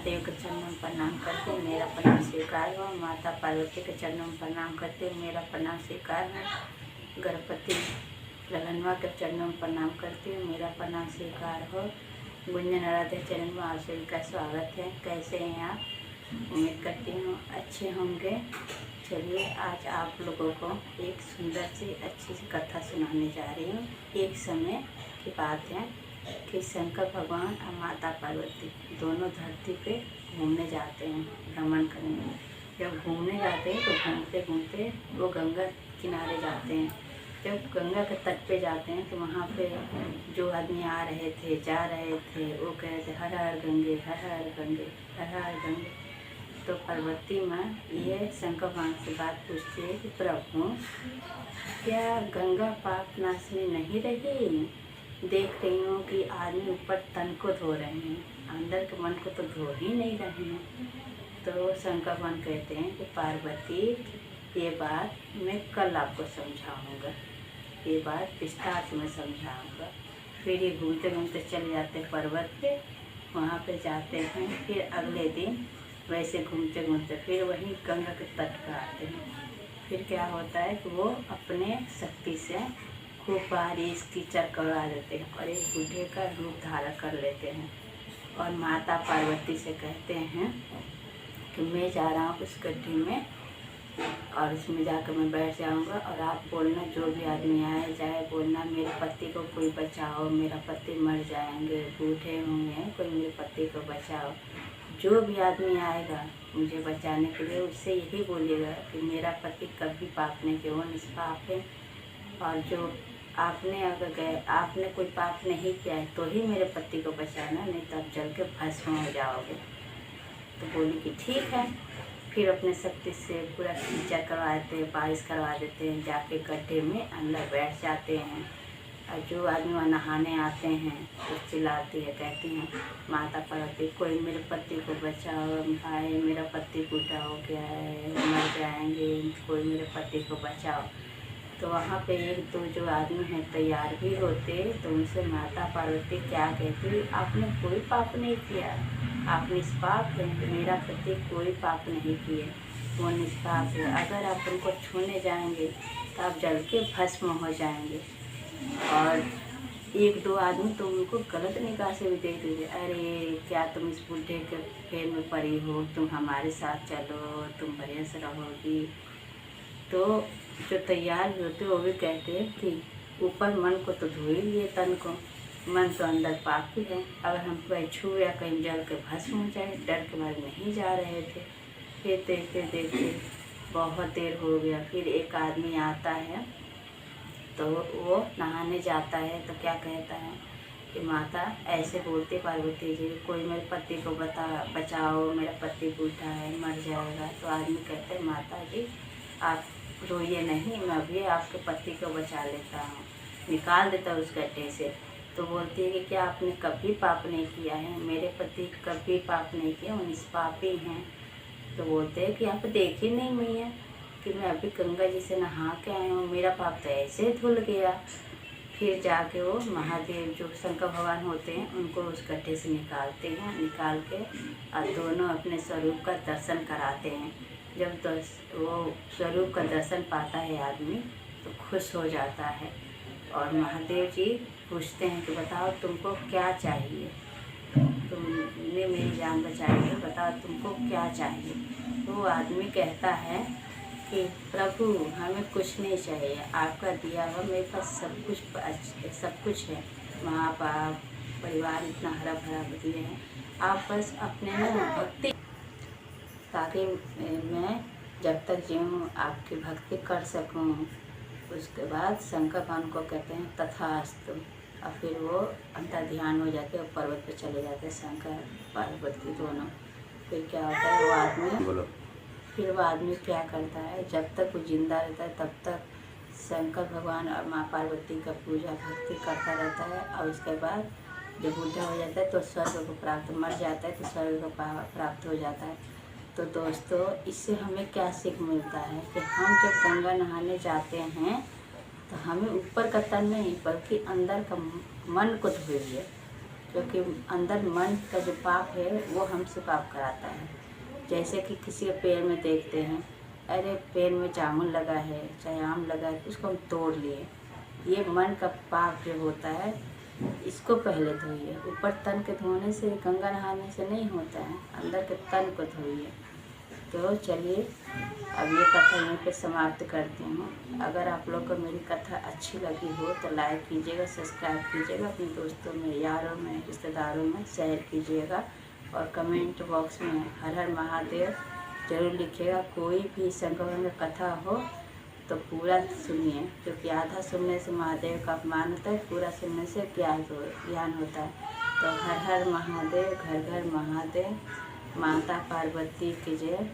महादेव के चरणों में प्रणाम करते हैं, मेरा प्रणाम स्वीकार हो। माता पार्वती के चरणों में प्रणाम करते हैं, मेरा प्रणाम स्वीकार हो। गणपति लगनवा के चरणों में प्रणाम करती हूँ, मेरा प्रणाम स्वीकार हो। गुंजन आराध्य चरण में आप सभी का स्वागत है। कैसे हैं आप? उम्मीद करती हूँ अच्छे होंगे। चलिए आज आप लोगों को एक सुंदर सी अच्छी सी कथा सुनाने जा रही हूँ। एक समय की बात है कि शंकर भगवान और माता पार्वती दोनों धरती पे घूमने जाते हैं, भ्रमण करने। जब घूमने जाते हैं तो घूमते घूमते वो गंगा किनारे जाते हैं। जब गंगा के तट पे जाते हैं तो वहाँ पे जो आदमी आ रहे थे, जा रहे थे, वो कह रहे थे हर हर गंगे, हर हर गंगे, हर हर गंगे। तो पार्वती माँ ये शंकर भगवान से बात पूछती है कि प्रभु क्या गंगा पाप नाशनी नहीं रही? देख रही हूँ कि आदमी ऊपर तन को धो रहे हैं, अंदर के मन को तो धो ही नहीं रहे हैं। तो शंकर भगवान कहते हैं कि पार्वती ये बात मैं कल आपको समझाऊंगा, ये बात विस्तार से मैं समझाऊंगा। फिर ये घूमते घूमते चले जाते हैं पर्वत पे, वहाँ पे जाते हैं। फिर अगले दिन वैसे घूमते घूमते फिर वहीं गंगा के तट पर आते हैं। फिर क्या होता है कि वो अपने शक्ति से खूब बारिश कीचड़ करवा देते हैं और एक बूढ़े का रूप धारण कर लेते हैं और माता पार्वती से कहते हैं कि मैं जा रहा हूँ उस गड्ढे में और उसमें जाकर मैं बैठ जाऊंगा और आप बोलना, जो भी आदमी आए जाए बोलना मेरे पति को कोई बचाओ, मेरा पति मर जाएंगे, बूढ़े होंगे, कोई मेरे पति को बचाओ। जो भी आदमी आएगा मुझे बचाने के लिए उससे यही बोलिएगा कि मेरा पति कभी पाप नहीं किया, वो निष्पाप है। और जो आपने अगर गए आपने कोई पाप नहीं किया है तो ही मेरे पति को बचाना, नहीं तो आप जल के भस्म हो जाओगे। तो बोली कि ठीक है। फिर अपने शक्ति से पूरा कीचड़ करवा देते हैं, बारिश करवा देते हैं, जाके गड्ढे में अंदर बैठ जाते हैं। और जो आदमी वहाँ नहाने आते हैं तो चिल्लाती है, कहती हैं माता पार्वती कोई मेरे पति को बचाओ, भाई मेरा पति बूढ़ा हो गया है, मर जाएंगे, कोई मेरे पति को बचाओ। तो वहाँ पे एक दो जो आदमी हैं तैयार भी होते, तो उनसे माता पार्वती क्या कहती, आपने कोई पाप नहीं किया, आप निष्पाप हैं, मेरा पति कोई पाप नहीं किए, वो निष्पाप है। अगर आप उनको छूने जाएंगे तो आप जल के भस्म हो जाएंगे। और एक दो आदमी तो उनको गलत निगाह से भी देख दीजिए, अरे क्या तुम इस बूढ़े के फेर में पड़ी हो, तुम हमारे साथ चलो, तुम बढ़िया से रहोगी। तो जो तैयार भी होते वो भी कहते हैं कि ऊपर मन को तो धो ही लिए, तन को, मन तो अंदर पापी है, अगर हम कहीं छू या कहीं जल के भस्म हो जाए, डर के मारे नहीं जा रहे थे। फिर देखते देखते बहुत देर हो गया। फिर एक आदमी आता है तो वो नहाने जाता है तो क्या कहता है कि माता ऐसे बोलते पार्वती जी कोई मेरे पति को बचाओ, मेरा पति बूढ़ा है, मर जाएगा। तो आदमी कहते हैं माता जी आप रोइए नहीं, मैं अभी आपके पति को बचा लेता हूँ, निकाल देता हूँ उस गड्ढे से। तो बोलती है कि क्या आपने कभी पाप नहीं किया है, मेरे पति कभी पाप नहीं किया, वो निष्पापी हैं। तो बोलते हैं कि आप देख ही नहीं मैया कि मैं अभी गंगा जी से नहा के आया हूँ, मेरा पाप तो ऐसे धुल गया। फिर जाके वो महादेव जो शंकर भगवान होते हैं उनको उस गड्ढे से निकालते हैं, निकाल के और दोनों अपने स्वरूप का दर्शन कराते हैं। जब वो स्वरूप का दर्शन पाता है आदमी तो खुश हो जाता है। और महादेव जी पूछते हैं कि बताओ तुमको क्या चाहिए, तुमने मेरी जान बचाई है, बताओ तुमको क्या चाहिए। तो वो आदमी कहता है कि प्रभु हमें कुछ नहीं चाहिए, आपका दिया हुआ मेरे पास सब कुछ है, माँ बाप परिवार इतना हरा भरा दिए हैं, आप बस अपने में भक्ति, ताकि मैं जब तक जीऊँ आपकी भक्ति कर सकूँ। उसके बाद शंकर भगवान को कहते हैं तथास्तु, और फिर वो अंतर ध्यान हो जाते हैं, पर्वत पे चले जाते हैं शंकर पार्वती दोनों। फिर क्या होता है वो आदमी क्या करता है, जब तक वो जिंदा रहता है तब तक शंकर भगवान और माँ पार्वती का पूजा भक्ति करता रहता है। और उसके बाद जब बूढ़ा हो जाता है तो स्वर्ग को प्राप्त, मर जाता है तो स्वर्ग को प्राप्त हो जाता है। तो दोस्तों इससे हमें क्या सीख मिलता है कि हम जब गंगा नहाने जाते हैं तो हमें ऊपर का तन नहीं बल्कि अंदर का मन को धोइए, क्योंकि अंदर मन का जो पाप है वो हमसे पाप कराता है। जैसे कि किसी के पैर में देखते हैं, अरे पैर में जामुन लगा है चाहे आम लगा है, उसको हम तोड़ लिए। ये मन का पाप जो होता है इसको पहले धोइए। ऊपर तन के धोने से, गंगा नहाने से नहीं होता है, अंदर के तन को धोइए। तो चलिए अब ये कथा यहीं पे समाप्त करती हूँ। अगर आप लोग को मेरी कथा अच्छी लगी हो तो लाइक कीजिएगा, सब्सक्राइब कीजिएगा, अपने दोस्तों में, यारों में, रिश्तेदारों में शेयर कीजिएगा और कमेंट बॉक्स में हर हर महादेव जरूर लिखिएगा। कोई भी संगम में कथा हो तो पूरा सुनिए, क्योंकि आधा सुनने से महादेव का अपमान होता है, पूरा सुनने से ज्ञान होता है। तो हर हर महादेव, घर घर महादेव, माता पार्वती की जय।